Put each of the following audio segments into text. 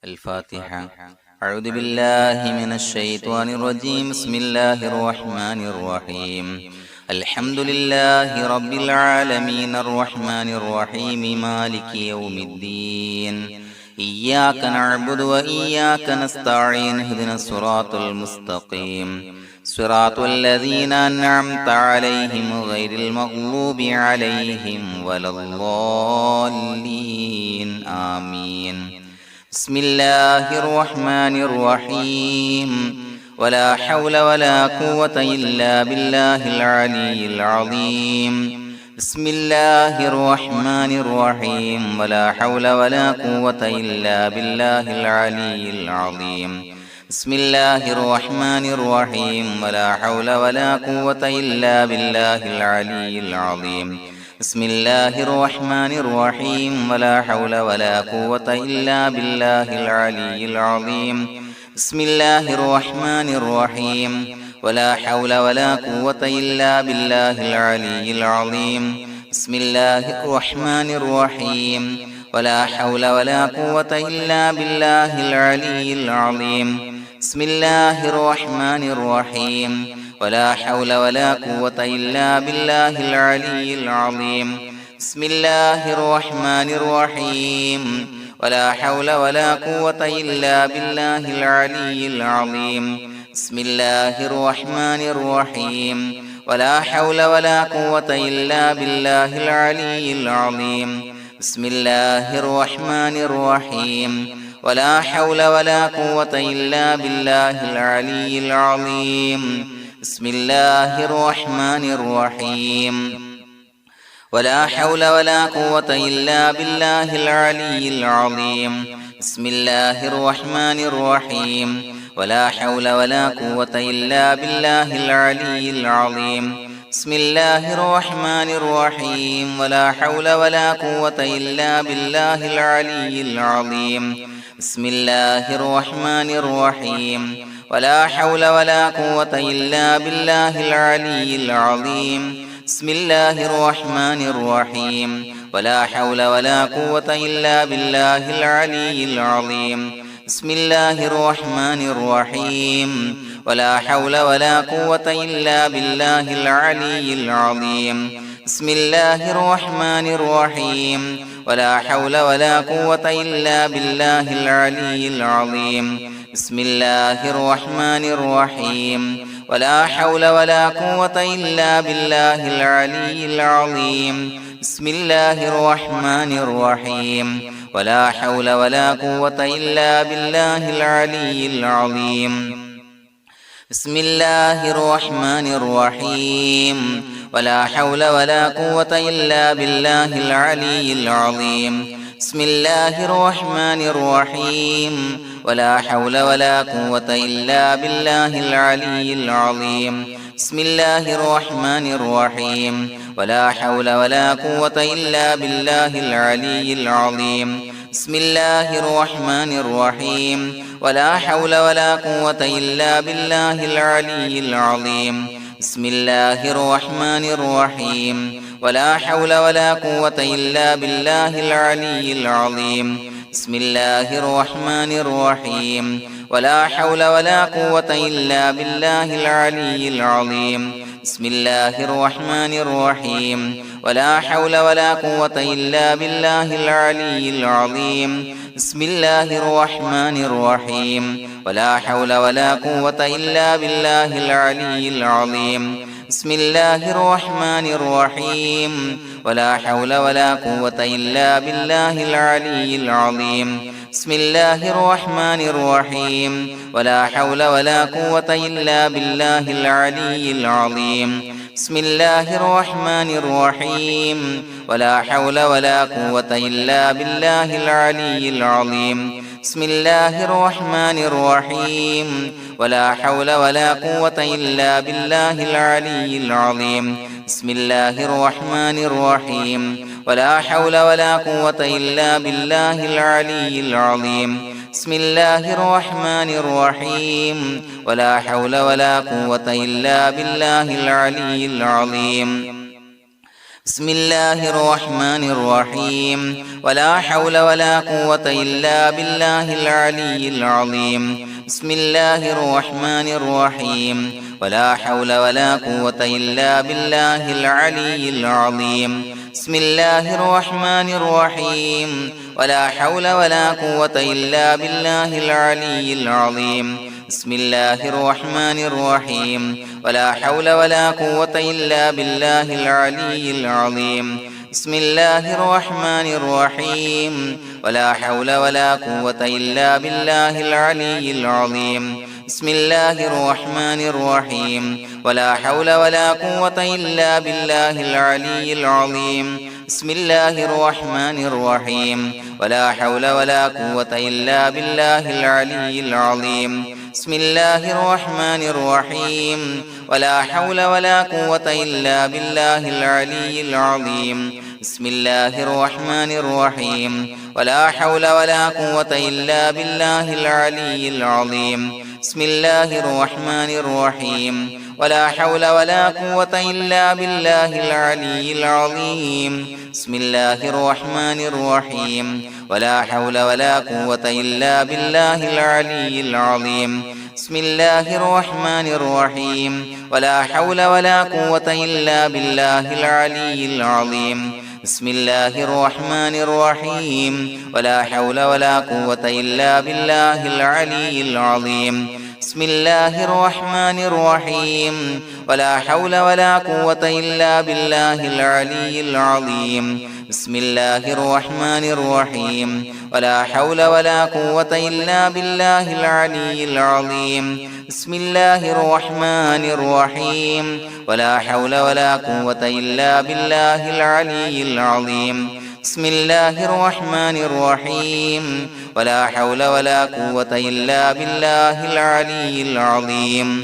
الفاتحة. أعوذ بالله من الشيطان الرجيم. بسم الله الرحمن الرحيم. الحمد لله رب العالمين الرحمن الرحيم مالك يوم الدين. إياك نعبد وإياك نستعين. اهدنا الصراط المستقيم صراط الذين أنعمت عليهم غير المغضوب عليهم ولا الضالين. آمين. بسم الله الرحمن الرحيم. ولا حول ولا قوة إلا بالله العلي العظيم. بسم الله الرحمن الرحيم. ولا حول ولا قوة إلا بالله العلي العظيم. بسم الله الرحمن الرحيم. ولا حول ولا قوة إلا بالله العلي العظيم. بسم الله الرحمن الرحيم. ولا حول ولا قوة إلا بالله العلي العظيم. بسم الله الرحمن الرحيم. ولا حول ولا قوة إلا بالله العلي العظيم. بسم الله الرحمن الرحيم. ولا حول ولا قوة إلا بالله العلي العظيم. بسم الله الرحمن الرحيم. ولا حول ولا قوة إلا بالله العلي العظيم. بسم الله الرحمن الرحيم. ولا حول ولا قوة إلا بالله العلي العظيم. بسم الله الرحمن الرحيم. ولا حول ولا قوة إلا بالله العلي العظيم. بسم الله الرحمن الرحيم. ولا حول ولا قوة إلا بالله العلي العظيم. بسم الله الرحمن الرحيم. ولا حول ولا قوة إلا بالله العلي العظيم. بسم الله الرحمن الرحيم. ولا حول ولا قوة إلا بالله العلي العظيم. بسم الله الرحمن الرحيم. ولا حول ولا قوة إلا بالله العلي العظيم. بسم الله الرحمن الرحيم. ولا حول ولا قوة إلا بالله العلي العظيم. بسم الله الرحمن الرحيم. ولا حول ولا قوة إلا بالله العلي العظيم. بسم الله الرحمن الرحيم. ولا حول ولا قوة إلا بالله العلي العظيم. بسم الله الرحمن الرحيم. ولا حول ولا قوة إلا بالله العلي العظيم. بسم الله الرحمن الرحيم. ولا حول ولا قوة إلا بالله العلي العظيم. بسم الله الرحمن الرحيم. ولا حول ولا قوة إلا بالله العلي العظيم. بسم الله الرحمن الرحيم. ولا حول ولا قوة إلا بالله العلي العظيم. بسم الله الرحمن الرحيم. ولا حول ولا قوة إلا بالله العلي العظيم. بسم الله الرحمن الرحيم. ولا حول ولا قوة إلا بالله العلي العظيم. بسم الله الرحمن الرحيم. ولا حول ولا قوة إلا بالله العلي العظيم. بسم الله الرحمن الرحيم. ولا حول ولا قوة إلا بالله العلي العظيم. بسم الله الرحمن الرحيم. ولا حول ولا قوة إلا بالله العلي العظيم. بسم الله الرحمن الرحيم. ولا حول ولا قوة إلا بالله العلي العظيم. بسم الله الرحمن الرحيم. ولا حول ولا قوة إلا بالله العلي العظيم. بسم الله الرحمن الرحيم. ولا حول ولا قوة إلا بالله العلي العظيم. بسم الله الرحمن الرحيم. ولا حول ولا قوة إلا بالله العلي العظيم. بسم الله الرحمن الرحيم. ولا حول ولا قوة إلا بالله العلي العظيم. بسم الله الرحمن الرحيم. ولا حول ولا قوة إلا بالله العلي العظيم. بسم الله الرحمن الرحيم. ولا حول ولا قوة إلا بالله العلي العظيم. بسم الله الرحمن الرحيم. ولا حول ولا قوة إلا بالله العلي العظيم. بسم الله الرحمن الرحيم ولا حول ولا قوة إلا بالله العلي العظيم بسم الله الرحمن الرحيم ولا حول ولا قوة إلا بالله العلي العظيم بسم الله الرحمن الرحيم ولا حول ولا قوة إلا بالله العلي العظيم بسم الله الرحمن الرحيم ولا حول ولا قوة إلا بالله العلي العظيم بسم الله الرحمن الرحيم ولا حول ولا قوة إلا بالله العلي العظيم بسم الله الرحمن الرحيم ولا حول ولا قوة إلا بالله العلي العظيم بسم الله الرحمن الرحيم ولا حول ولا قوة إلا بالله العلي العظيم بسم الله الرحمن الرحيم ولا حول ولا قوة إلا بالله العلي العظيم بسم الله الرحمن الرحيم ولا حول ولا قوة إلا بالله العلي العظيم بسم الله الرحمن الرحيم ولا حول ولا قوة إلا بالله العلي العظيم بسم الله الرحمن الرحيم ولا حول ولا قوة إلا بالله العلي العظيم بسم الله الرحمن الرحيم ولا حول ولا قوة إلا بالله العلي العظيم بسم الله الرحمن الرحيم ولا حول ولا قوة إلا بالله العلي العظيم بسم الله الرحمن الرحيم ولا حول ولا قوة إلا بالله العلي العظيم بسم الله الرحمن الرحيم ولا حول ولا قوة إلا بالله العلي العظيم بسم الله الرحمن الرحيم ولا حول ولا قوة إلا بالله العلي العظيم بسم الله الرحمن الرحيم ولا حول ولا قوة إلا بالله العلي العظيم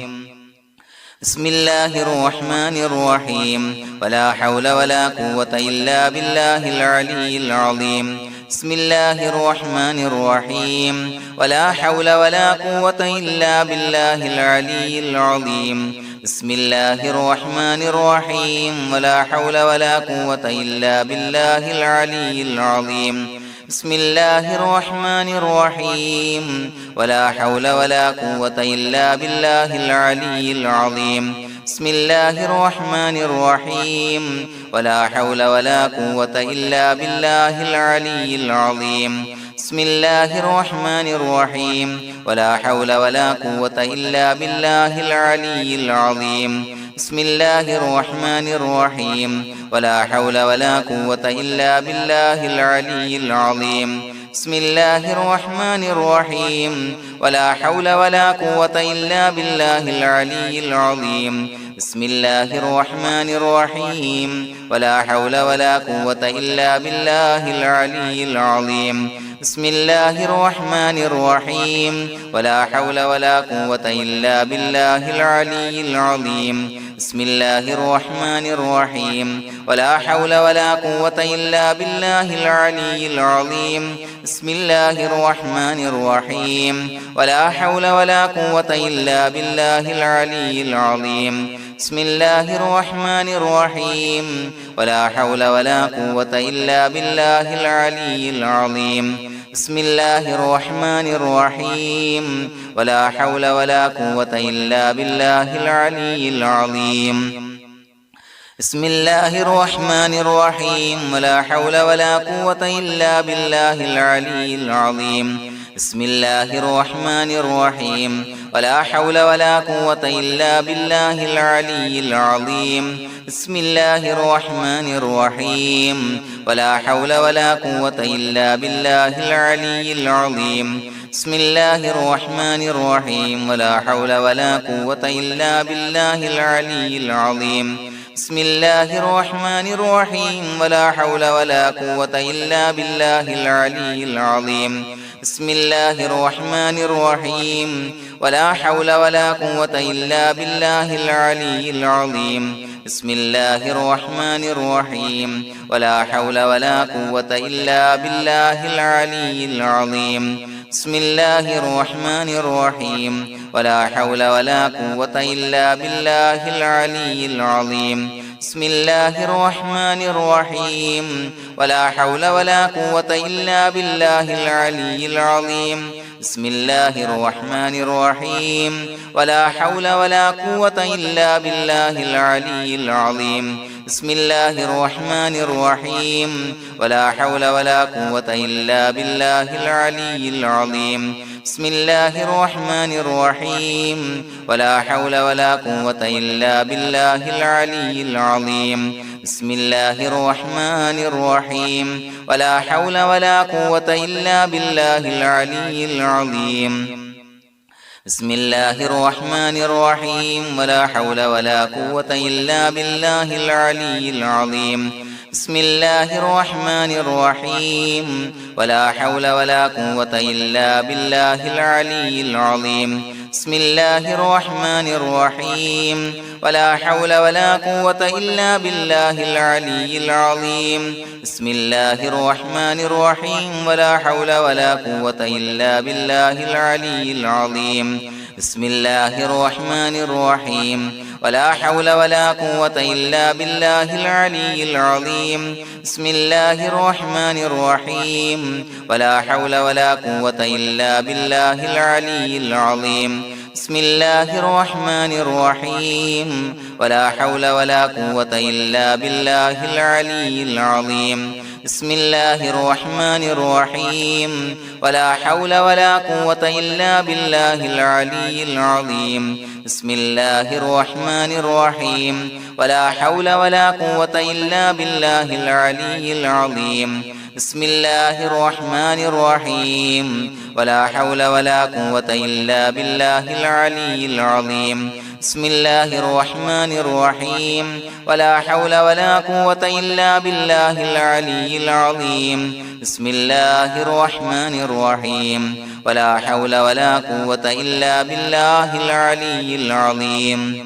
بسم الله الرحمن الرحيم ولا حول ولا قوة إلا بالله العلي العظيم بسم الله الرحمن الرحيم ولا حول ولا قوة إلا بالله العلي العظيم بسم الله الرحمن الرحيم ولا حول ولا قوة إلا بالله العلي العظيم بسم الله الرحمن الرحيم ولا حول ولا قوة إلا بالله العلي العظيم بسم الله الرحمن الرحيم ولا حول ولا قوة إلا بالله العلي العظيم بسم الله الرحمن الرحيم ولا حول ولا قوة إلا بالله العلي العظيم بسم الله الرحمن الرحيم ولا حول ولا قوة إلا بالله العلي العظيم بسم الله الرحمن الرحيم ولا حول ولا قوة إلا بالله العلي العظيم بسم الله الرحمن الرحيم ولا حول ولا قوة إلا بالله العلي العظيم بسم الله الرحمن الرحيم ولا حول ولا قوة إلا بالله العلي العظيم بسم الله الرحمن الرحيم ولا حول ولا قوة إلا بالله العلي العظيم بسم الله الرحمن الرحيم ولا حول ولا قوة إلا بالله العلي العظيم بسم الله الرحمن الرحيم ولا حول ولا قوة إلا بالله العلي العظيم بسم الله الرحمن الرحيم ولا حول ولا قوة إلا بالله العلي العظيم بسم الله الرحمن الرحيم ولا حول ولا قوة إلا بالله العلي العظيم بسم الله الرحمن الرحيم ولا حول ولا قوة إلا بالله العلي العظيم بسم الله الرحمن الرحيم ولا حول ولا قوة إلا بالله العلي العظيم بسم الله الرحمن الرحيم ولا حول ولا قوة إلا بالله العلي العظيم بسم الله الرحمن الرحيم ولا حول ولا قوة إلا بالله العلي العظيم بسم الله الرحمن الرحيم ولا حول ولا قوة إلا بالله العلي العظيم بسم الله الرحمن الرحيم ولا حول ولا قوة إلا بالله العلي العظيم بسم الله الرحمن الرحيم ولا حول ولا قوة إلا بالله العلي العظيم بسم الله الرحمن الرحيم ولا حول ولا قوة إلا بالله العلي العظيم بسم الله الرحمن الرحيم ولا حول ولا قوة إلا بالله العلي العظيم بسم الله الرحمن الرحيم ولا حول ولا قوة إلا بالله العلي العظيم بسم الله الرحمن الرحيم ولا حول ولا قوة إلا بالله العلي العظيم بسم الله الرحمن الرحيم ولا حول ولا قوة إلا بالله العلي العظيم بسم الله الرحمن الرحيم ولا حول ولا قوة إلا بالله العلي العظيم بسم الله الرحمن الرحيم ولا حول ولا قوة إلا بالله العلي العظيم بسم الله الرحمن الرحيم ولا حول ولا قوة إلا بالله العلي العظيم بسم الله الرحمن الرحيم ولا حول ولا قوة إلا بالله العلي العظيم بسم الله الرحمن الرحيم ولا حول ولا قوة إلا بالله العلي العظيم بسم الله الرحمن الرحيم ولا حول ولا قوة إلا بالله العلي العظيم بسم الله الرحمن الرحيم ولا حول ولا قوة إلا بالله العلي العظيم بسم الله الرحمن الرحيم ولا حول ولا قوة إلا بالله العلي العظيم بسم الله الرحمن الرحيم ولا حول ولا قوة إلا بالله العلي العظيم بسم الله الرحمن الرحيم ولا حول ولا قوة إلا بالله العلي العظيم بسم الله الرحمن الرحيم ولا حول ولا قوة إلا بالله العلي العظيم بسم الله الرحمن الرحيم ولا حول ولا قوة إلا بالله العلي العظيم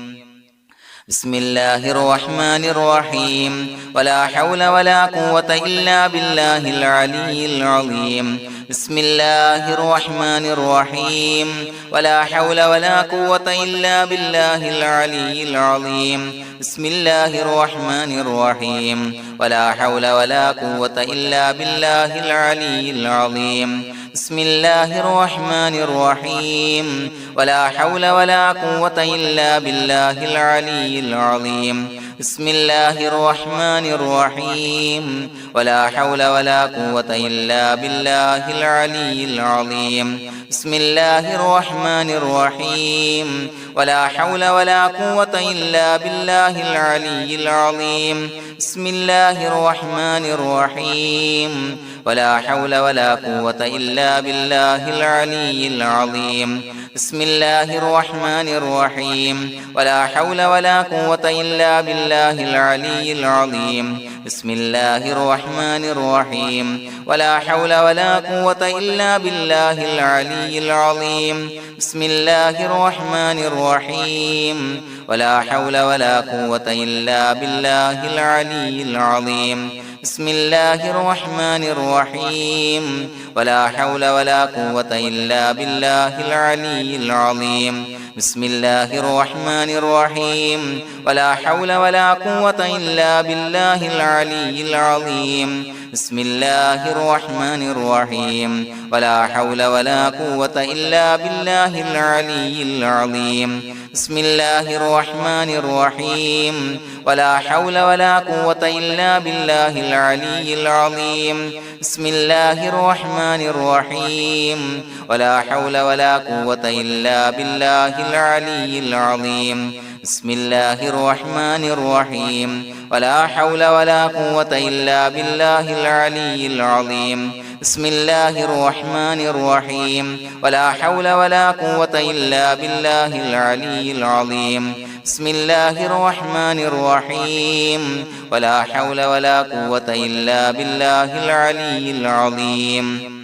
بسم الله الرحمن الرحيم ولا حول ولا قوة إلا بالله العلي العظيم بسم الله الرحمن الرحيم ولا حول ولا قوة إلا بالله العلي العظيم بسم الله الرحمن الرحيم ولا حول ولا قوة إلا بالله العلي العظيم بسم الله الرحمن الرحيم ولا حول ولا قوة إلا بالله العلي العظيم بسم الله الرحمن الرحيم ولا حول ولا قوة إلا بالله العلي العظيم بسم الله الرحمن الرحيم ولا حول ولا قوة إلا بالله العلي العظيم بسم الله الرحمن الرحيم ولا حول ولا قوة إلا بالله العلي العظيم بسم الله الرحمن الرحيم ولا حول ولا قوة إلا بالله العلي العظيم بسم الله الرحمن الرحيم ولا حول ولا قوة إلا بالله العلي العظيم بسم الله الرحمن الرحيم ولا حول ولا قوة إلا بالله العلي العظيم بسم الله الرحمن الرحيم ولا حول ولا قوة إلا بالله العلي العظيم بسم الله الرحمن الرحيم ولا حول ولا قوة إلا بالله العلي العظيم بسم الله الرحمن الرحيم ولا حول ولا قوة إلا بالله العلي العظيم بسم الله الرحمن الرحيم ولا حول ولا قوة إلا بالله العلي العظيم بسم الله الرحمن الرحيم ولا حول ولا قوة إلا بالله العلي العظيم بسم الله الرحمن الرحيم ولا حول ولا قوة إلا بالله العلي العظيم بسم الله الرحمن الرحيم ولا حول ولا قوة إلا بالله العلي العظيم بسم الله الرحمن الرحيم ولا حول ولا قوة إلا بالله العلي العظيم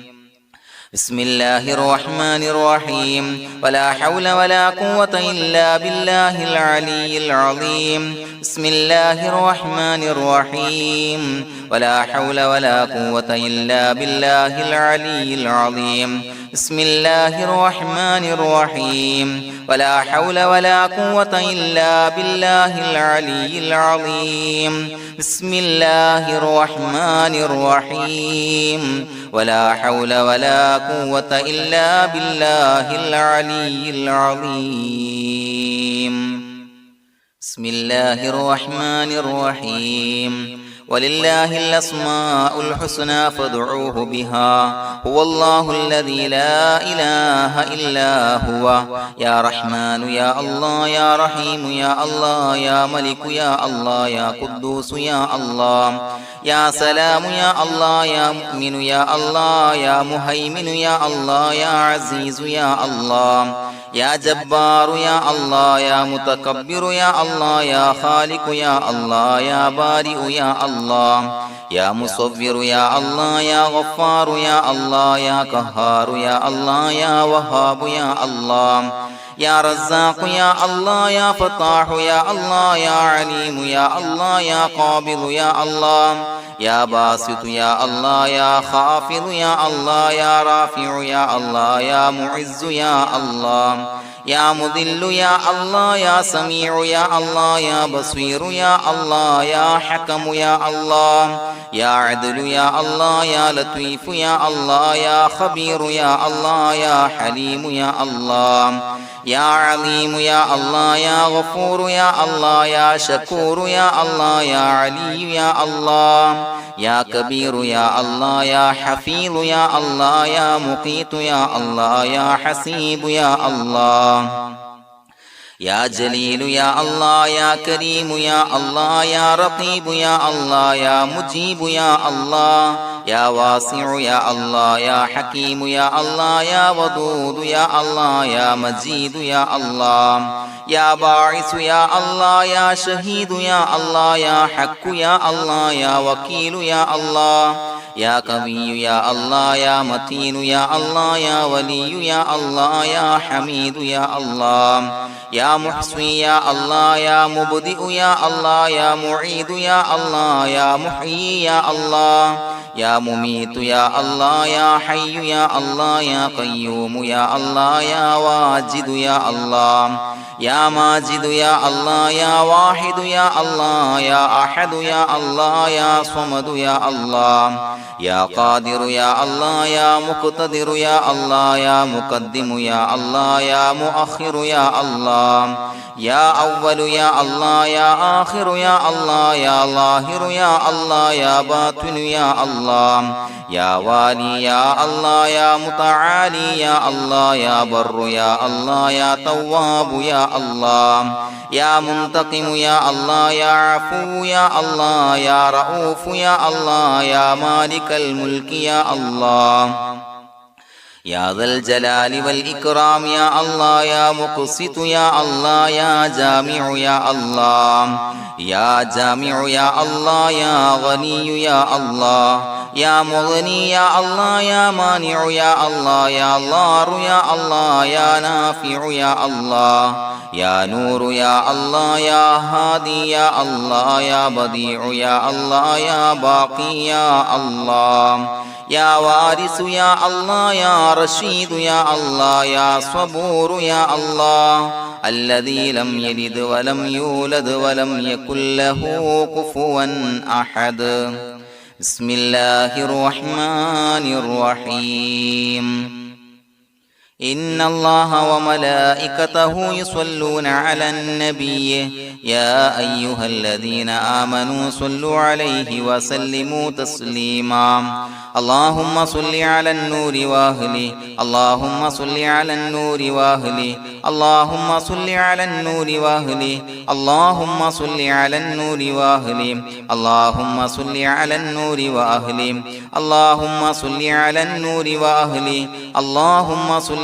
بسم الله الرحمن الرحيم ولا حول ولا قوة إلا بالله العلي العظيم بسم الله الرحمن الرحيم ولا حول ولا قوة إلا بالله العلي العظيم بسم الله الرحمن الرحيم ولا حول ولا قوة إلا بالله العلي العظيم بسم الله الرحمن الرحيم ولا حول ولا قوة إلا بالله العلي العظيم بسم الله الرحمن الرحيم ولله الأسماء الحسنى فادعوه بها هو الله الذي لا إله إلا هو يا رحمن يا الله يا رحيم يا الله يا ملك يا الله يا قدوس يا الله يا سلام يا الله يا مؤمن يا الله يا مهيمن يا الله يا عزيز يا الله يا جبار يا الله يا متكبر يا الله يا خالق يا الله يا بارئ يا الله يا مصور يا الله يا غفار يا الله يا قهار يا الله يا وهاب يا الله يا رزاق يا الله يا فتاح يا الله يا عليم يا الله يا قابض يا الله يا باسط يا الله يا خافض يا الله يا رافع يا الله يا معز يا الله يا مذل يا الله يا سميع يا الله يا بصير يا الله يا حكم يا الله يا عدل يا الله يا لطيف يا الله يا خبير يا الله يا حليم يا الله يا عليم يا الله يا غفور يا الله يا شكور يا الله يا علي يا الله يا كبير يا الله يا حفيظ يا الله يا مقيت يا الله يا حسيب يا الله يا جليل يا الله يا كريم يا الله يا رقيب يا الله يا مجيب يا الله يا واسع يا الله يا حكيم يا الله يا ودود يا الله يا مجيد يا الله يا باعث يا الله يا شهيد يا الله يا حق يا الله يا وكيل يا الله يا قوي يا الله يا متين يا الله يا ولي يا الله يا حميد يا الله يا محصي يا الله يا مبدئ يا الله يا معيد يا الله يا محيي يا الله يا مميت يا الله يا حي يا الله يا قيوم يا الله يا واجد يا الله يا ماجد يا الله يا واحد يا الله يا أحد يا الله يا صمد يا الله يا قادر يا الله يا مقتدر يا الله يا مقدم يا الله يا مؤخر يا الله يا أول يا الله يا آخر يا الله يا ظاهر يا الله يا باطن يا الله يا والي يا الله يا متعالي يا الله يا بر يا الله يا تواب يا الله يا منتقم يا الله يا عفو يا الله يا رؤوف يا الله يا مالك الملك يا الله يا ذا الجلال والإكرام يا الله يا مقسط يا الله يا جامع يا الله يا جامع يا الله يا غني يا الله يا مغني يا الله يا مانع يا الله يا ضار يا الله يا نافع يا الله يا نور يا الله يا هادي يا الله يا بديع يا الله يا باقي يا الله يا وارث يا الله يا رشيد يا الله يا صبور يا الله الذي لم يلد ولم يولد ولم يكن له كفوا أحد بسم الله الرحمن الرحيم إن الله وملائكته يصلون على النبي يا أيها الذين آمنوا صلوا عليه وسلموا تسليما اللهم صل على النور وأهله اللهم صل على النور وأهله اللهم صل على النور وأهله اللهم صل على النور وأهله اللهم صل على النور وأهله اللهم صل على النور وأهله اللهم صل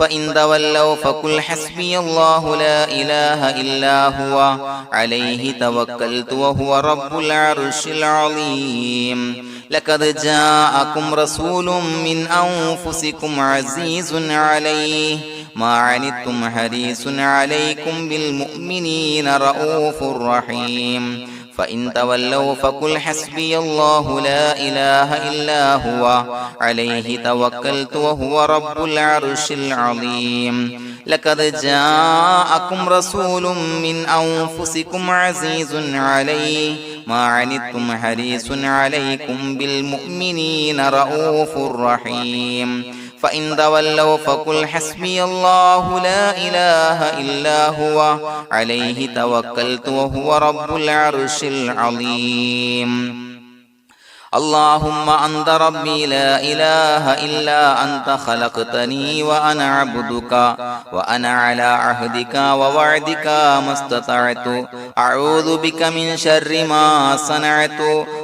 فإن تولوا فقل حسبي الله لا إله إلا هو عليه توكلت وهو رب العرش العظيم لقد جاءكم رسول من أنفسكم عزيز عليه ما عنتم حريص عليكم بالمؤمنين رؤوف رحيم فإن تولوا فقل حسبي الله لا إله إلا هو عليه توكلت وهو رب العرش العظيم لقد جاءكم رسول من أنفسكم عزيز عليه ما عنتم حريص عليكم بالمؤمنين رؤوف رحيم فإن تولوا فقل حسبي الله لا إله إلا هو عليه توكلت وهو رب العرش العظيم اللهم أنت ربي لا إله إلا أنت خلقتني وأنا عبدك وأنا على عهدك ووعدك ما استطعت أعوذ بك من شر ما صنعت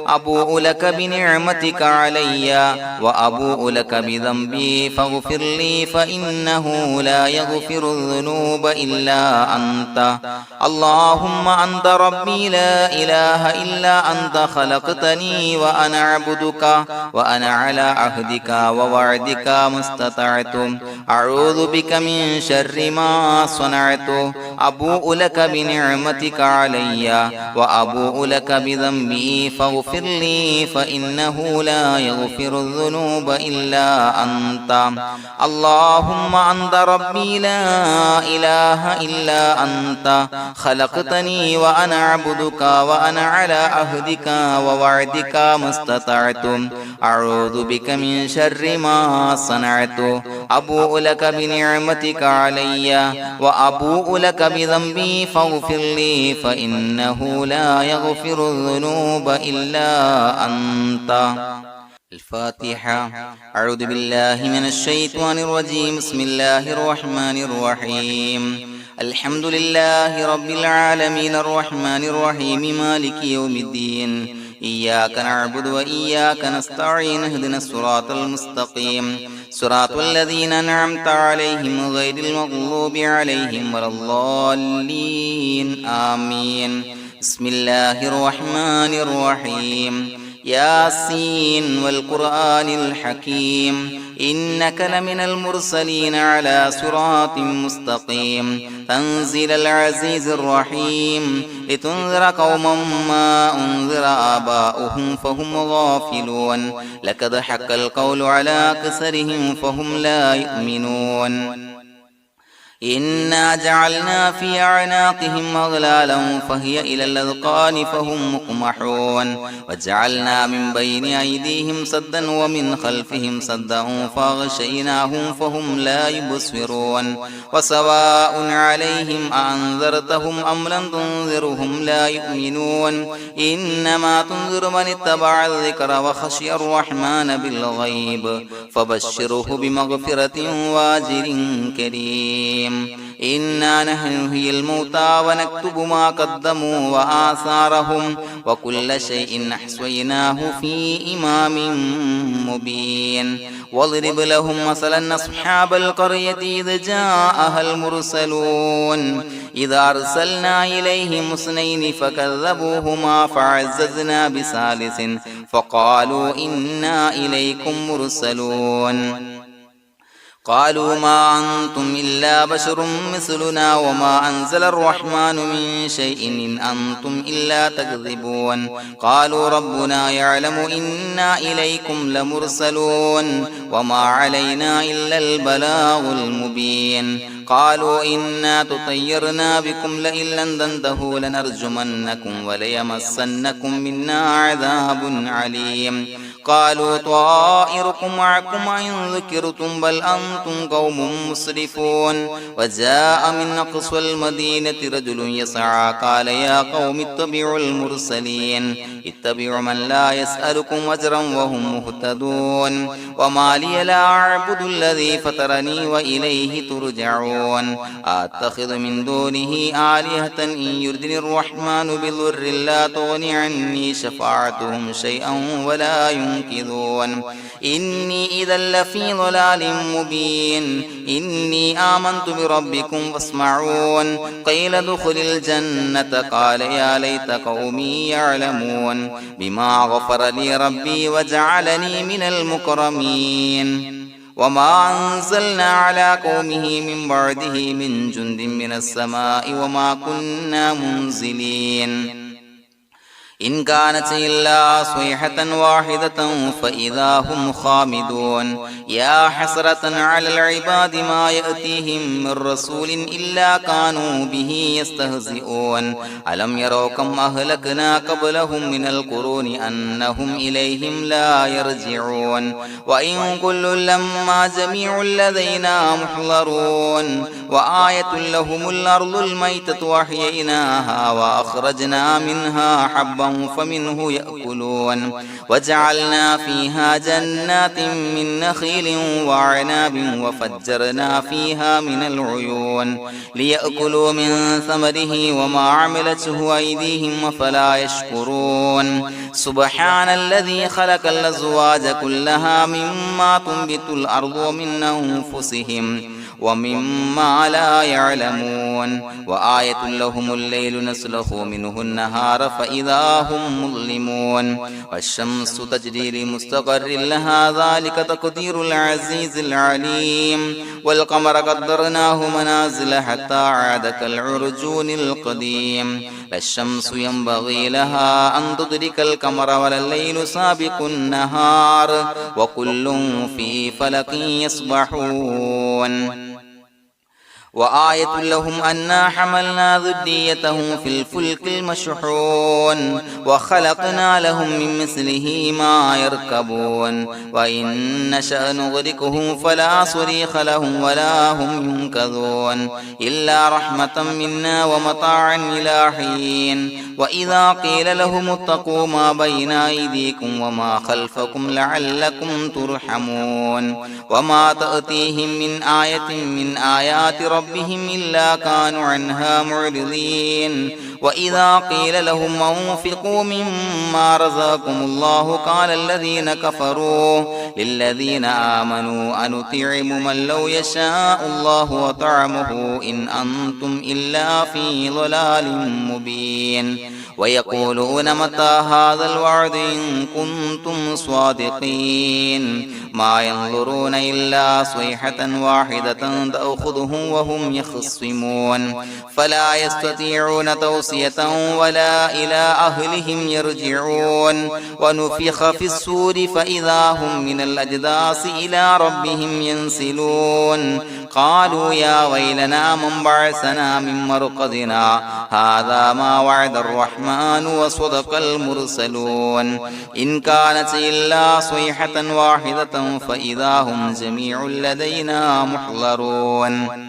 أبوء لك بنعمتك علي وأبوء لك بذنبي فاغفر لي فإنه لا يغفر الذنوب إلا أنت اللهم أنت ربي لا إله إلا أنت خلقتني وأنا عبدك وأنا على عهدك ووعدك ما استطعت أعوذ بك من شر ما صنعت أبوء لك بنعمتك علي وأبوء لك بذنبي فاغفر لي فإنه لا يغفر الذنوب إلا أنت اللهم أنت ربي لا إله إلا أنت خلقتني وأنا عبدك وأنا على عهدك ووعدك ما استطعت أعوذ بك من شر ما صنعت أبوء لك بنعمتك علي وأبوء لك بذنبي فاغفر لي فإنه لا يغفر الذنوب إلا أنت الفاتحة أعوذ بالله من الشيطان الرجيم بسم الله الرحمن الرحيم الحمد لله رب العالمين الرحمن الرحيم مالك يوم الدين إياك نعبد وإياك نستعين اهدنا الصراط المستقيم صراط الذين أنعمت عليهم غير المغضوب عليهم ولا الضالين آمين بسم الله الرحمن الرحيم ياسين والقرآن الحكيم إنك لمن المرسلين على صراط مستقيم تنزيل العزيز الرحيم لتنذر قوما ما أنذر آباؤهم فهم غافلون لقد حق القول على أكثرهم فهم لا يؤمنون إنا جعلنا في أعناقهم أغلالا فهي إلى الأذقان فهم مقمحون وجعلنا من بين أيديهم سدا ومن خلفهم سدا فأغشيناهم فهم لا يبصرون وسواء عليهم أأنذرتهم أم لم تنذرهم لا يؤمنون إنما تنذر من اتبع الذكر وخشي الرحمن بالغيب فبشره بمغفرة وأجر كريم إنا نحن نحيي الموتى ونكتب ما قدموا وآثارهم وكل شيء أحصيناه في إمام مبين واضرب لهم مثلا أصحاب القرية إذ جاءها المرسلون إذا أرسلنا إليهم اثنين فكذبوهما فعززنا بثالث فقالوا إنا إليكم مرسلون قالوا ما أنتم إلا بشر مثلنا وما أنزل الرحمن من شيء إن أنتم إلا تكذبون قالوا ربنا يعلم إنا إليكم لمرسلون وما علينا إلا البلاغ المبين قالوا إنا تطيرنا بكم لئن لم تنتهوا لنرجمنكم وليمسنكم منا عذاب عليم قالوا طائركم معكم إن ذكرتم بل أنتم قوم مسرفون وجاء من أقصى المدينة رجل يسعى قال يا قوم اتبعوا المرسلين اتبعوا من لا يسألكم أجرا وهم مهتدون وما لي لا أعبد الذي فطرني وإليه ترجعون أتخذ من دونه آلهة إن يردني الرحمن بضر لا تغني عني شفاعتهم شيئا ولا ينصرون ينكثون إني إذا لفي ضلال مبين إني آمنت بربكم فاسمعون قيل ادخل الجنة قال يا ليت قومي يعلمون بما غفر لي ربي وجعلني من المكرمين وما أنزلنا على قومه من بعده من جند من السماء وما كنا منزلين إن كانت إلا صيحة واحدة فإذا هم خامدون يا حسرة على العباد ما يأتيهم من رسول إلا كانوا به يستهزئون ألم يروا كم أهلكنا قبلهم من القرون أنهم إليهم لا يرجعون وإن كل لما جميع لدينا محضرون وآية لهم الأرض الميتة وأحييناها وأخرجنا منها حبا فمنه يأكلون وجعلنا فيها جنات من نخيل وعناب وفجرنا فيها من العيون ليأكلوا من ثمره وما عملته أيديهم فلا يشكرون سبحان الذي خلق الأزواج كلها مما تنبت الأرض ومن أنفسهم ومما لا يعلمون وآية لهم الليل نسلخ منه النهار فإذا هم مظلمون والشمس تجري لمستقر لها ذلك تقدير العزيز العليم والقمر قدرناه منازل حتى عاد كالعرجون القديم لا الشمس ينبغي لها أن تدرك القمر ولا الليل سابق النهار وكل في فلك يسبحون وآية لهم أنا حملنا ذريتهم في الفلك المشحون وخلقنا لهم من مثله ما يركبون وإن نشأ نغرقهم فلا صريخ لهم ولا هم ينقذون إلا رحمة منا ومتاعا إلى حين وإذا قيل لهم اتقوا ما بين أيديكم وما خلفكم لعلكم ترحمون وما تأتيهم من آية من آيات ربهم إلا كانوا عنها معرضين وإذا قيل لهم انفقوا مما رزقكم الله قال الذين كفروا للذين آمنوا أنطعم من لو يشاء الله وطعمه إن أنتم إلا في ضلال مبين ويقولون متى هذا الوعد إن كنتم صادقين ما ينظرون إلا صيحة واحدة تأخذهم وهم يخصمون فلا يستطيعون توصية ولا إلى أهلهم يرجعون ونفخ في الصور فإذا هم من الأجداث إلى ربهم ينسلون قالوا يا ويلنا من بعثنا من مرقدنا هذا ما وعد الرحمن وصدق المرسلون إن كانت إلا صيحة واحدة فإذا هم جميع لدينا محضرون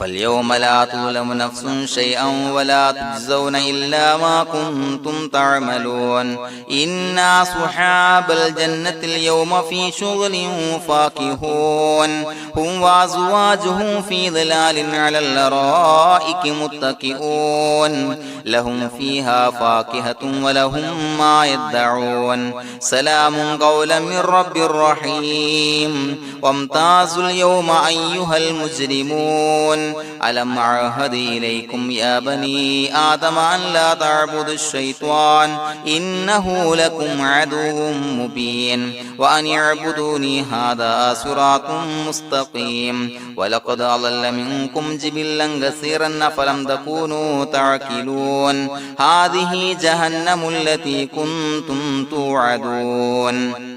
فاليوم لا تظلم نفس شيئا ولا تجزون إلا ما كنتم تعملون إنا أصحاب الجنة اليوم في شغل فاكهون هم وأزواجهم في ظلال على الأرائك متكئون لهم فيها فاكهة ولهم ما يدعون سلام قولا من رب رحيم وامتازوا اليوم أيها المجرمون ألم أعهد إليكم يا بني آدم أن لا تعبدوا الشيطان إنه لكم عدو مبين وأن اعبدوني هذا صراط مستقيم ولقد أضل منكم جبلا كثيرا فلم تكونوا تعقلون هذه جهنم التي كنتم توعدون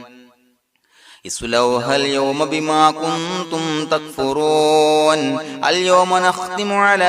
اصلوها اليوم بما كنتم تكفرون اليوم نختم على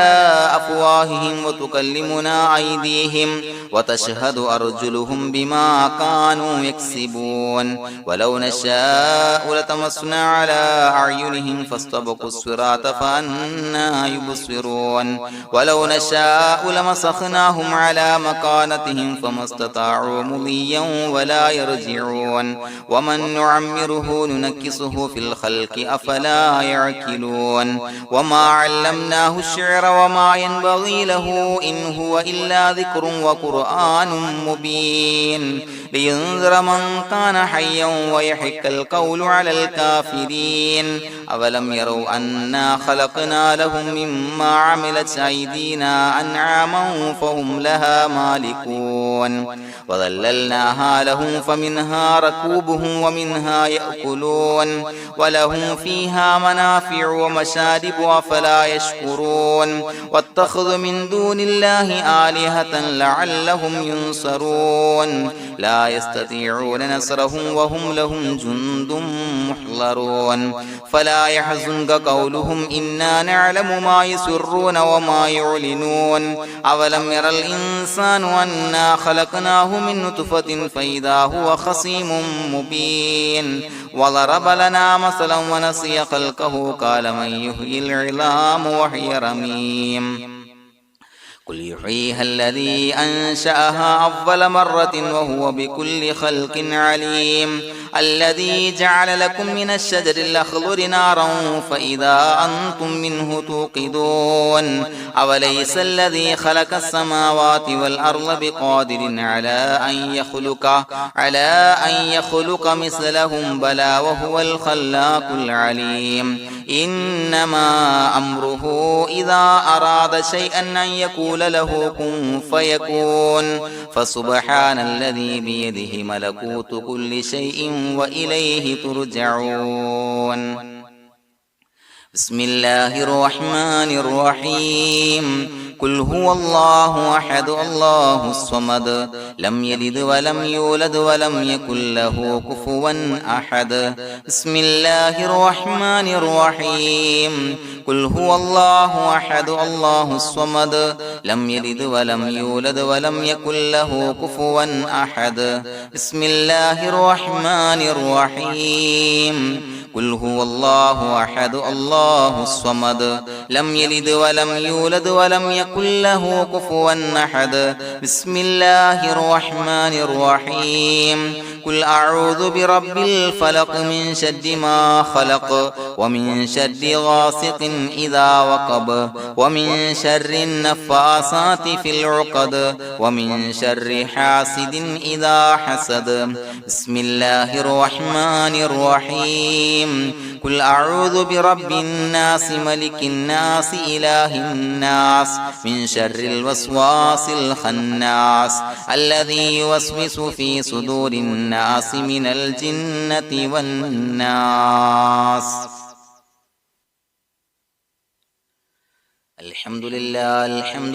أفواههم وتكلمنا أيديهم وتشهد أرجلهم بما كانوا يكسبون ولو نشاء لتمسنا على أعينهم فاستبقوا الصراط فأنى يبصرون ولو نشاء لمسخناهم على مكانتهم فما استطاعوا مضيا ولا يرجعون ومن نعمره نعمره ننكسه في الخلق أفلا يعقلون وما علمناه الشعر وما ينبغي له إن هو إلا ذكر وقرآن مبين لينذر من كان حيا ويحق القول على الكافرين أولم يروا أنا خلقنا لهم مما عملت أيدينا أنعاما فهم لها مالكون وظللناها لهم فمنها ركوبهم ومنها يأكلون ولهم فيها منافع ومشارب أفلا يشكرون واتخذوا من دون الله آلهة لعلهم ينصرون لا يستطيعون نصرهم وهم لهم جند محضرون فلا يحزنك قولهم إنا نعلم ما يسرون وما يعلنون أولم ير الإنسان أنا خلقناه من نطفة فإذا هو خصيم مبين وضرب لنا مثلا ونسي خلقه قال من يحيي العظام وهي رميم قل يحييها الذي أنشأها أول مرة وهو بكل خلق عليم الذي جعل لكم من الشجر الأخضر نارا فإذا أنتم منه توقدون أوليس الذي خلق السماوات والأرض بقادر على أن يخلق مثلهم بلى وهو الخلاق العليم إنما أمره إذا أراد شيئا أن يقول له كن فيكون فسبحان الذي بيده ملكوت كل شيء وإليه ترجعون بسم الله الرحمن الرحيم قل هو الله أحد الله الصمد لم يلد ولم يولد ولم يكن له كفوا أحد بسم الله الرحمن الرحيم قل هو الله أحد الله الصمد لم يلد ولم يولد ولم يكن له كفوا أحد بسم الله الرحمن الرحيم قل هو الله أحد الله الصمد لم يلد ولم يولد ولم يكن له كفوا أحد بسم الله الرحمن الرحيم قل أعوذ برب الفلق من شر ما خلق ومن شر غاسق إذا وقب ومن شر النفاثات في العقد ومن شر حاسد إذا حسد بسم الله الرحمن الرحيم قل أعوذ برب الناس ملك الناس إله الناس من شر الوسواس الخناس الذي يوسوس في صدور الناس من الجنة والناس الحمد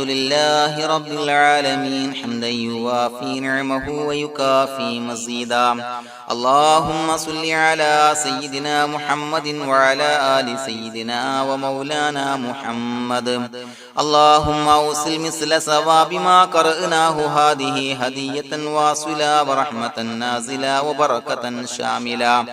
لله رب العالمين حمدا يوافي نعمه ويكافي مزيدا اللهم صل على سيدنا محمد وعلى آل سيدنا ومولانا محمد اللهم أوصل مثل ثواب ما قرأناه هذه هدية واصلة ورحمة نازلة وبركة شاملة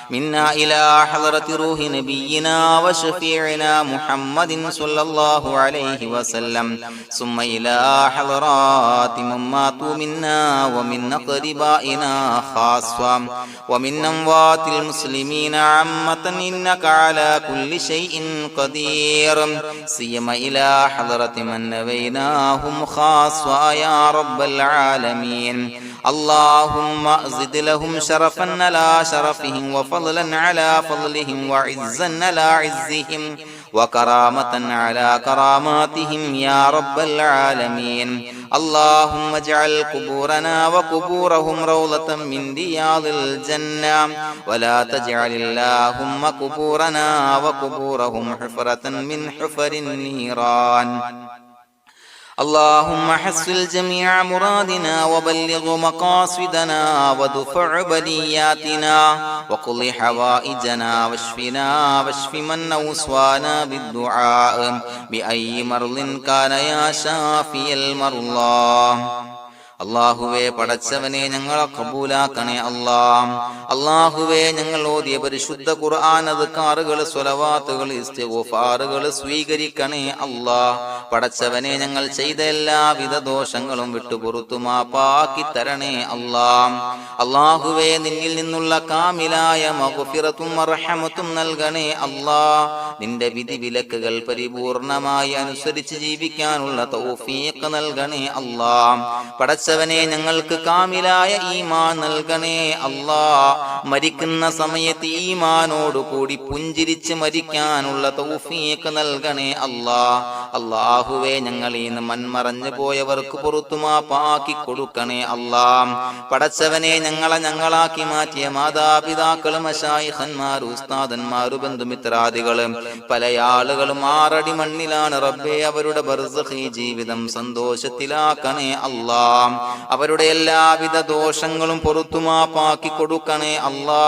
منا إلى حضرة روح نبينا وشفيعنا محمد صلى الله عليه وسلم ثم إلى حضرات من ماتوا منا ومن أقربائنا خاصة ومن أموات المسلمين عامة إنك على كل شيء قدير سيما إلى حضرة من نبيناهم خاصة يا رب العالمين اللهم زد لهم شرفا على شرفهم وفضلا على فضلهم وعزا على عزهم وكرامة على كراماتهم يا رب العالمين اللهم اجعل قبورنا وقبورهم روضة من رياض الجنة ولا تجعل اللهم قبورنا وقبورهم حفرة من حفر النيران اللهم حصل جميع مرادنا وبلغ مقاصدنا ودفع بلياتنا وقض حوائجنا واشفنا واشف من أوصانا بالدعاء بأي مرض كان يا شافي المرضى അല്ലാഹുവേ പടച്ചവനെ ഞങ്ങളെ ഖബൂലാക്കണേ അല്ലാ. അല്ലാഹുവേ ഞങ്ങൾ ഓതിയ പരിശുദ്ധ ഖുർആൻ അദ്കാറുകൾ സ്വലവാത്തുകൾ ഇസ്തിഗ്ഫാറുകൾ സ്വീകരിക്കണേ അല്ലാ. പടച്ചവനെ ഞങ്ങൾ ചെയ്ത എല്ലാവിധ ദോഷങ്ങളും വിട്ടുപുറത്തു മാപ്പാക്കി തരണേ അല്ലാ. അല്ലാഹുവേ നിന്നിൽ നിന്നുള്ള കാമിലായ മഗ്ഫിറത്തും റഹ്മത്തും നൽകണേ അല്ലാ. നിന്റെ വിധി വിലക്കുകൾ പരിപൂർണമായി അനുസരിച്ച് ജീവിക്കാനുള്ള തൗഫീഖ് നൽകണേ അല്ലാ. പടച്ചവനെ ഞങ്ങൾക്ക് കാമിലായ ഈമാൻ നൽകണേ അല്ലാ. മരിക്കുന്ന സമയത്ത് ഈമാനോട് കൂടി പുഞ്ചിരിച്ച് മരിക്കാനുള്ള തൗഫീഖ് നൽകണേ അല്ലാ. അല്ലാഹുവേ ഞങ്ങളിൽ നിന്ന് മൺമറഞ്ഞു പോയവർക്ക് പുറത്തു മാപ്പാക്കി കൊടുക്കണേ അല്ലാ. പടച്ചവനെ ഞങ്ങളാക്കി മാറ്റിയ മാതാപിതാക്കളും മശായിഖന്മാരും ഉസ്താദന്മാരും ബന്ധുമിത്രാദികളും പല ആളുകളും 6 അടി മണ്ണിലാണ് റബ്ബേ. അവരുടെ ബർസഖി ജീവിതം സന്തോഷത്തിലാക്കണേ അല്ലാ. അവരുടെ എല്ലാവിധ ദോഷങ്ങളും പുറത്തു മാപ്പാക്കി കൊടുക്കണേ അല്ലാ.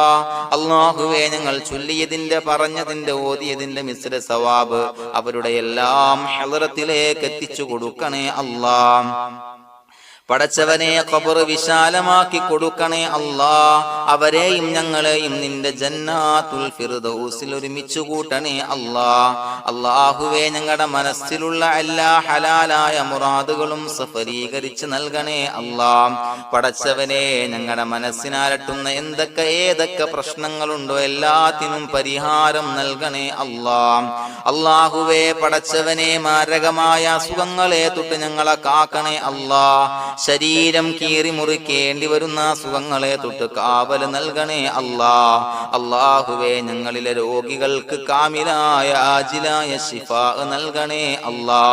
അല്ലാഹുവേ ഞങ്ങൾ ചൊല്ലിയതിന്റെ പറഞ്ഞതിന്റെ ഓതിയതിന്റെ മിശ്ര സവാബ് അവരുടെ എല്ലാം ഹളറത്തിലേക്ക് എത്തിച്ചു കൊടുക്കണേ അല്ലാ. പടച്ചവനെ ഖബർ വിശാലമാക്കി കൊടുക്കണേ അല്ലാ. അവരെയും ഞങ്ങളെയും നിന്റെ ജന്നാത്തുൽ ഫിർദൗസിൽ ഒരുമിച്ച് കൂട്ടണേ അല്ലാ. അല്ലാഹുവേ ഞങ്ങളുടെ മനസ്സിലുള്ള എല്ലാ ഹലാലായ മുറാദുകളും സഫലീകരിച്ച് നൽകണേ അല്ലാ. പടച്ചവനെ ഞങ്ങളുടെ മനസ്സിനാലട്ടുന്ന ഏതൊക്കെ പ്രശ്നങ്ങളുണ്ടോ എല്ലാത്തിനും പരിഹാരം നൽകണേ അല്ലാ. അല്ലാഹുവേ പടച്ചവനെ മാരകമായ അസുഖങ്ങളെ തൊട്ട് ഞങ്ങളെ കാക്കണേ അല്ലാ. ശരീരം കീറി മുറിക്കേണ്ടി വരുന്ന അസുഖങ്ങളെ തൊട്ട് കാവൽ നൽകണേ അല്ലാ. അല്ലാഹുവേ ഞങ്ങളിലെ രോഗികൾക്ക് കാമിലായ ആജിലായ ശിഫാ നൽകണേ അല്ലാ.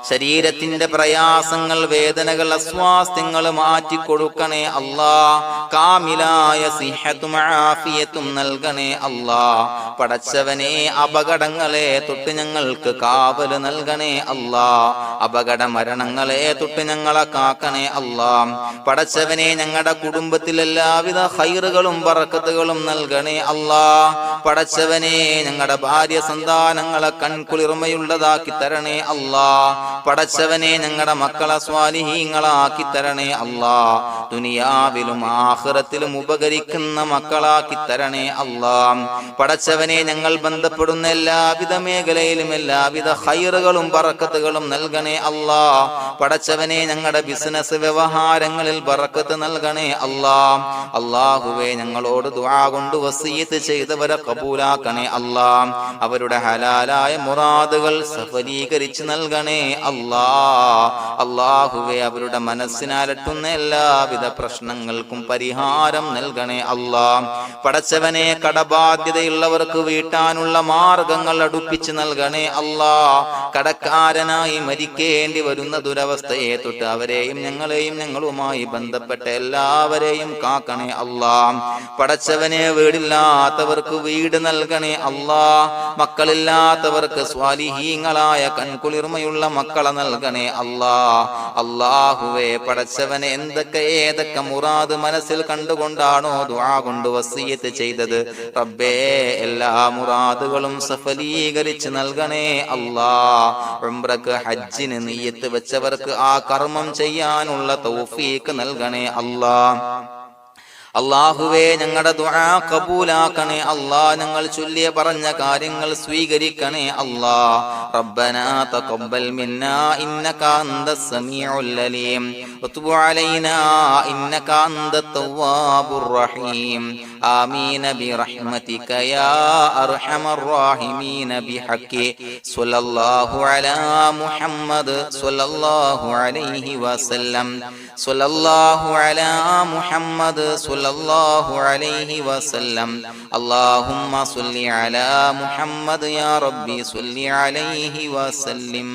ശരീരത്തിന്റെ പ്രയാസങ്ങൾ വേദനകൾ അസ്വാസ്ഥ്യങ്ങൾ മാറ്റിക്കൊടുക്കണേ അല്ലാ. കാമിലായ സിഹത്തും ആഫിയത്തും നൽകണേ അല്ലാ. പടച്ചവനെ അപകടങ്ങളെ തൊട്ട് ഞങ്ങൾക്ക് കാവൽ നൽകണേ അല്ലാ. അപകട മരണങ്ങളെ തൊട്ട് ഞങ്ങളെ കാക്കണേ അല്ലാ. പടച്ചവനെ ഞങ്ങളുടെ കുടുംബത്തിൽ എല്ലാവിധ ഖൈറുകളും ബറക്കത്തുകളും നൽകണേ അല്ലാ. പടച്ചവനെ ഞങ്ങളുടെ ഭാര്യ സന്താനങ്ങളെ കൺകുളിർമയുള്ളതാക്കി തരണേ അല്ലാ. പടച്ചവനെ ഞങ്ങളുടെ മക്കളെ സ്വാലിഹീങ്ങളാക്കി തരണേ അല്ലാ. ദുനിയാവിലും ആഖിറത്തിലും ഉപകരിക്കുന്ന മക്കളാക്കി തരണേ അല്ലാ. പടച്ചവനെ ഞങ്ങൾ ബന്ധപ്പെടുന്ന എല്ലാവിധ മേഖലയിലും എല്ലാവിധ ഖൈറുകളും ബറക്കത്തുകളും നൽകണേ അല്ലാ. പടച്ചവനെ ഞങ്ങളുടെ ബിസിനസ് വ്യവഹാരങ്ങളിൽ ബറക്കത്ത് നൽകണേ അല്ലാ. അല്ലാഹുവേ ഞങ്ങളോട് ദുആ കൊണ്ട് വസിയത്ത് ചെയ്തവരെ കബൂലാക്കണേ അല്ലാ. അവരുടെ ഹലാലായ മുറാദുകൾ സഫലീകരിച്ച് നൽകണേ അല്ലാ. അല്ലാഹുവേ അവരുടെ മനസ്സിനാലട്ടുന്ന എല്ലാവിധ പ്രശ്നങ്ങൾക്കും പരിഹാരം നൽകണേ അല്ലാ. പടച്ചവനെ കടബാധ്യതയുള്ളവർക്ക് വീട്ടാനുള്ള മാർഗങ്ങൾ അടുപ്പിച്ച് നൽകണേ അല്ലാ. കടക്കാരനായി മരിക്കേണ്ടി വരുന്ന ദുരവസ്ഥയെ തൊട്ട് അവരെയും ഞങ്ങളെയും ഞങ്ങളുമായി ബന്ധപ്പെട്ട എല്ലാവരെയും കാക്കണേ അല്ലാ. പടച്ചവനെ വീടില്ലാത്തവർക്ക് വീട് നൽകണേ അല്ലാ. മക്കളില്ലാത്തവർക്ക് സ്വാലിഹീങ്ങളായ കൺകുളിർമയുള്ള മക്കളെ നൽകണേ അല്ലാ. അല്ലാഹുവേ പടച്ചവനെ ഏതൊക്കെ മുറാദ് മനസ്സിൽ കണ്ടുകൊണ്ടാണോ ദുആ കൊണ്ട് വസിയത്ത് ചെയ്തത് റബ്ബേ എല്ലാ മുറാദുകളും സഫലീകരിച്ച് നൽകണേ അല്ലാ. ഉംറക്ക് ഹജ്ജിന് നിയ്യത്ത് വെച്ചവർക്ക് ആ കർമ്മം ചെയ്യാനുള്ള തൗഫീഖ് നൽകണേ അല്ലാ. അല്ലാഹുവേ ഞങ്ങളുടെ ദുആ ഖബൂലാക്കണേ അല്ലാ. ഞങ്ങൾ ചൊല്ലിയ പറഞ്ഞ കാര്യങ്ങൾ സ്വീകരിക്കണേ അല്ലാ. റബ്ബനാ തഖബ്ബൽ മിന്നാ ഇന്നക അന്തസ് സമീഉൽ അലീം വതുബ് അലൈനാ ഇന്നക അന്തത് തവ്വാബുർ റഹീം. ആമീൻ ബിറഹ്മതിക യാ അർഹമർ റഹീമീൻ ബിഹഖി സ്വല്ലല്ലാഹു അലാ മുഹമ്മദ് സ്വല്ലല്ലാഹു അലൈഹി വസല്ലം. സ്വല്ലല്ലാഹു അലാ മുഹമ്മദ് സ്വല്ലല്ലാഹു അലൈഹി വസല്ലം. അല്ലാഹുമ്മ സ്വല്ലി അലാ മുഹമ്മദ് യാ റബ്ബി സ്വല്ലി അലൈഹി വസല്ലം.